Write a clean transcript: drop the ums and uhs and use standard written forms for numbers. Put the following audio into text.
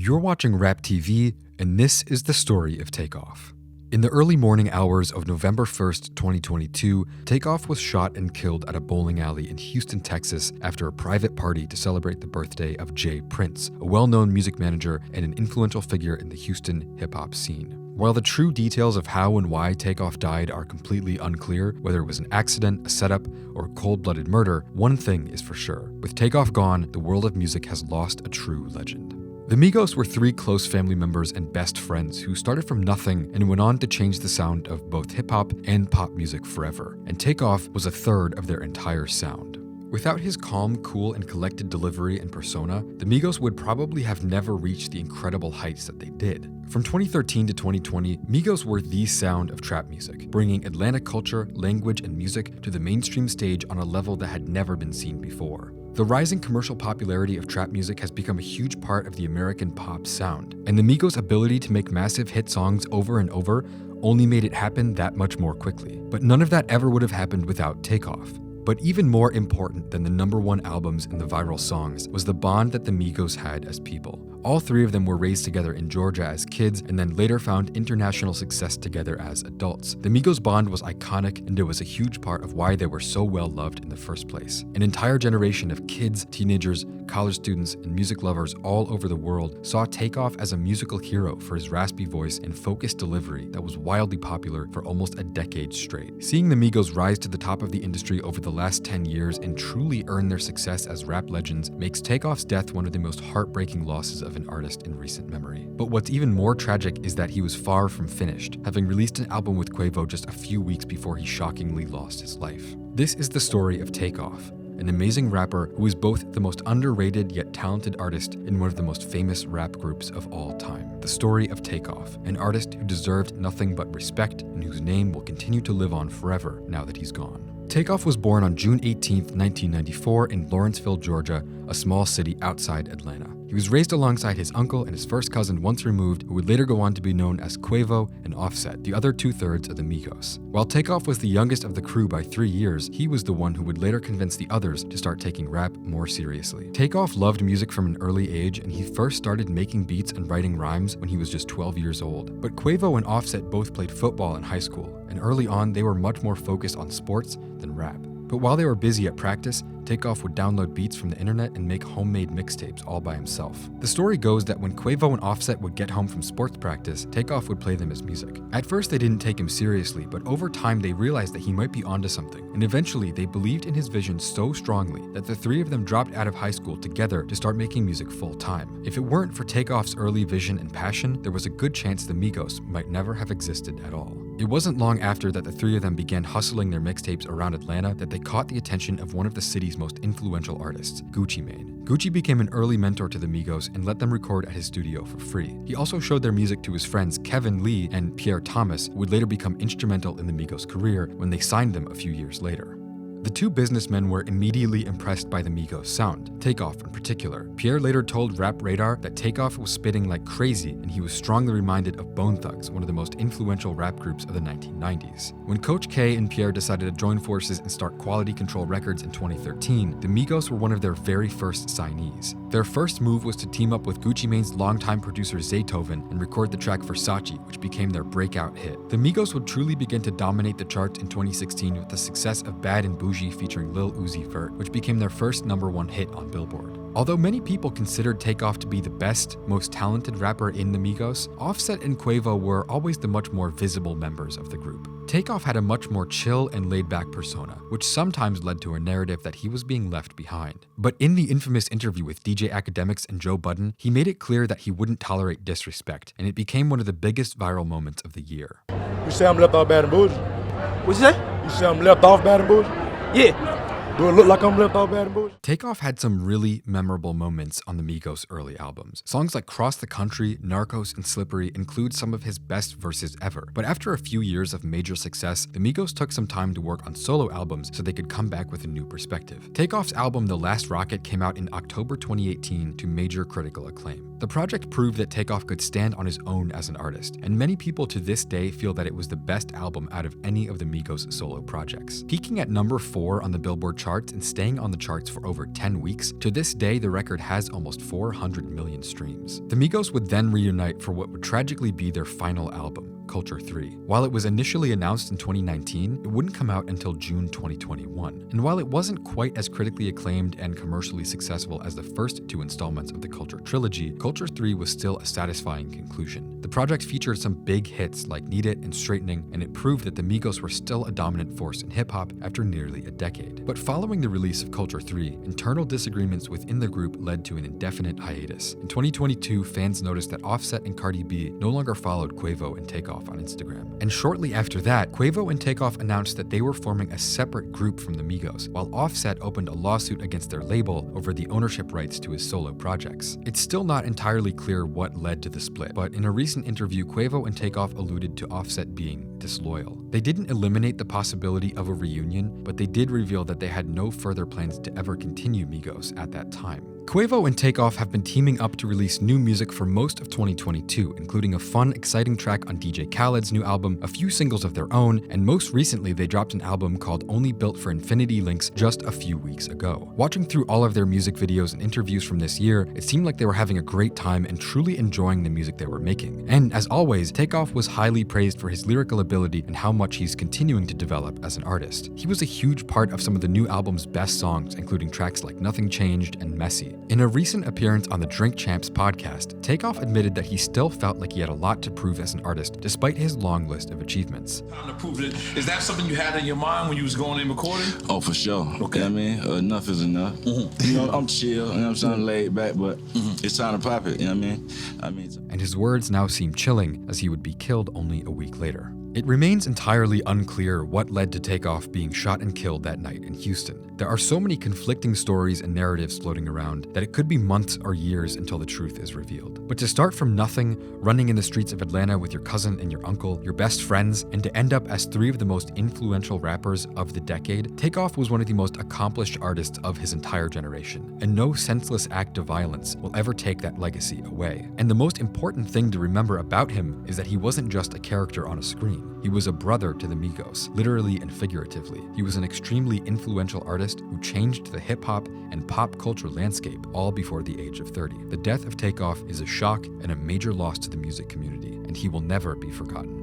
You're watching RapTV, and this is the story of Takeoff. In the early morning hours of November 1st, 2022, Takeoff was shot and killed at a bowling alley in Houston, Texas, after a private party to celebrate the birthday of Jay Prince, a well-known music manager and an influential figure in the Houston hip-hop scene. While the true details of how and why Takeoff died are completely unclear, whether it was an accident, a setup, or a cold-blooded murder, one thing is for sure. With Takeoff gone, the world of music has lost a true legend. The Migos were three close family members and best friends who started from nothing and went on to change the sound of both hip-hop and pop music forever, and Takeoff was a third of their entire sound. Without his calm, cool, and collected delivery and persona, the Migos would probably have never reached the incredible heights that they did. From 2013 to 2020, Migos were the sound of trap music, bringing Atlanta culture, language, and music to the mainstream stage on a level that had never been seen before. The rising commercial popularity of trap music has become a huge part of the American pop sound, and the Migos' ability to make massive hit songs over and over only made it happen that much more quickly. But none of that ever would have happened without Takeoff. But even more important than the #1 albums and the viral songs was the bond that the Migos had as people. All three of them were raised together in Georgia as kids and then later found international success together as adults. The Migos bond was iconic, and it was a huge part of why they were so well loved in the first place. An entire generation of kids, teenagers, college students, and music lovers all over the world saw Takeoff as a musical hero for his raspy voice and focused delivery that was wildly popular for almost a decade straight. Seeing the Migos rise to the top of the industry over the last 10 years and truly earn their success as rap legends makes Takeoff's death one of the most heartbreaking losses of an artist in recent memory. But what's even more tragic is that he was far from finished, having released an album with Quavo just a few weeks before he shockingly lost his life. This is the story of Takeoff, an amazing rapper who is both the most underrated yet talented artist in one of the most famous rap groups of all time. The story of Takeoff, an artist who deserved nothing but respect and whose name will continue to live on forever now that he's gone. Takeoff was born on June 18, 1994 in Lawrenceville, Georgia, a small city outside Atlanta. He was raised alongside his uncle and his first cousin once removed, who would later go on to be known as Quavo and Offset, the other two-thirds of the Migos. While Takeoff was the youngest of the crew by 3 years, he was the one who would later convince the others to start taking rap more seriously. Takeoff loved music from an early age, and he first started making beats and writing rhymes when he was just 12 years old. But Quavo and Offset both played football in high school, and early on they were much more focused on sports than rap. But while they were busy at practice, Takeoff would download beats from the internet and make homemade mixtapes all by himself. The story goes that when Quavo and Offset would get home from sports practice, Takeoff would play them his music. At first they didn't take him seriously, but over time they realized that he might be onto something, and eventually they believed in his vision so strongly that the three of them dropped out of high school together to start making music full time. If it weren't for Takeoff's early vision and passion, there was a good chance the Migos might never have existed at all. It wasn't long after that the three of them began hustling their mixtapes around Atlanta that they caught the attention of one of the city's most influential artists, Gucci Mane. Gucci became an early mentor to the Migos and let them record at his studio for free. He also showed their music to his friends Kevin Lee and Pierre Thomas, who would later become instrumental in the Migos' career when they signed them a few years later. The two businessmen were immediately impressed by the Migos' sound, Takeoff in particular. Pierre later told Rap Radar that Takeoff was spitting like crazy, and he was strongly reminded of Bone Thugs, one of the most influential rap groups of the 1990s. When Coach K and Pierre decided to join forces and start Quality Control Records in 2013, the Migos were one of their very first signees. Their first move was to team up with Gucci Mane's longtime producer Zaytoven and record the track Versace, which became their breakout hit. The Migos would truly begin to dominate the charts in 2016 with the success of Bad and Bougie featuring Lil Uzi Vert, which became their first #1 hit on Billboard. Although many people considered Takeoff to be the best, most talented rapper in the Migos, Offset and Quavo were always the much more visible members of the group. Takeoff had a much more chill and laid-back persona, which sometimes led to a narrative that he was being left behind. But in the infamous interview with DJ Academics and Joe Budden, he made it clear that he wouldn't tolerate disrespect, and it became one of the biggest viral moments of the year. You say I'm left off Bad and Bougie? What'd you say? You say I'm left off Bad and Bougie? Yeah. Do it look like I'm left off Bad and Bougie? Takeoff had some really memorable moments on the Migos' early albums. Songs like Cross the Country, Narcos, and Slippery include some of his best verses ever. But after a few years of major success, the Migos took some time to work on solo albums so they could come back with a new perspective. Takeoff's album The Last Rocket came out in October 2018 to major critical acclaim. The project proved that Takeoff could stand on his own as an artist, and many people to this day feel that it was the best album out of any of the Migos' solo projects. Peaking at number 4 on the Billboard charts and staying on the charts for over 10 weeks, to this day the record has almost 400 million streams. The Migos would then reunite for what would tragically be their final album, Culture 3. While it was initially announced in 2019, it wouldn't come out until June 2021. And while it wasn't quite as critically acclaimed and commercially successful as the first two installments of the Culture trilogy, Culture 3 was still a satisfying conclusion. The project featured some big hits like Need It and Straightening, and it proved that the Migos were still a dominant force in hip-hop after nearly a decade. But following the release of Culture 3, internal disagreements within the group led to an indefinite hiatus. In 2022, fans noticed that Offset and Cardi B no longer followed Quavo and Takeoff on Instagram. And shortly after that, Quavo and Takeoff announced that they were forming a separate group from the Migos, while Offset opened a lawsuit against their label over the ownership rights to his solo projects. It's still not entirely clear what led to the split, but in a recent interview, Quavo and Takeoff alluded to Offset being disloyal. They didn't eliminate the possibility of a reunion, but they did reveal that they had no further plans to ever continue Migos at that time. Quavo and Takeoff have been teaming up to release new music for most of 2022, including a fun, exciting track on DJ Khaled's new album, a few singles of their own, and most recently they dropped an album called Only Built for Infinity Links just a few weeks ago. Watching through all of their music videos and interviews from this year, it seemed like they were having a great time and truly enjoying the music they were making. And as always, Takeoff was highly praised for his lyrical ability and how much he's continuing to develop as an artist. He was a huge part of some of the new album's best songs, including tracks like Nothing Changed and Messy. In a recent appearance on the Drink Champs podcast, Takeoff admitted that he still felt like he had a lot to prove as an artist, despite his long list of achievements. Time to prove it. Is that something you had in your mind when you was going in recording? Oh, for sure. Okay. You know what I mean? Enough is enough. You know, I'm chill, you know what I'm saying, laid back, but it's time to pop it, you know what I mean? And his words now seem chilling, as he would be killed only a week later. It remains entirely unclear what led to Takeoff being shot and killed that night in Houston. There are so many conflicting stories and narratives floating around that it could be months or years until the truth is revealed. But to start from nothing, running in the streets of Atlanta with your cousin and your uncle, your best friends, and to end up as three of the most influential rappers of the decade, Takeoff was one of the most accomplished artists of his entire generation, and no senseless act of violence will ever take that legacy away. And the most important thing to remember about him is that he wasn't just a character on a screen. He was a brother to the Migos, literally and figuratively. He was an extremely influential artist who changed the hip-hop and pop culture landscape all before the age of 30. The death of Takeoff is a shock and a major loss to the music community, and he will never be forgotten.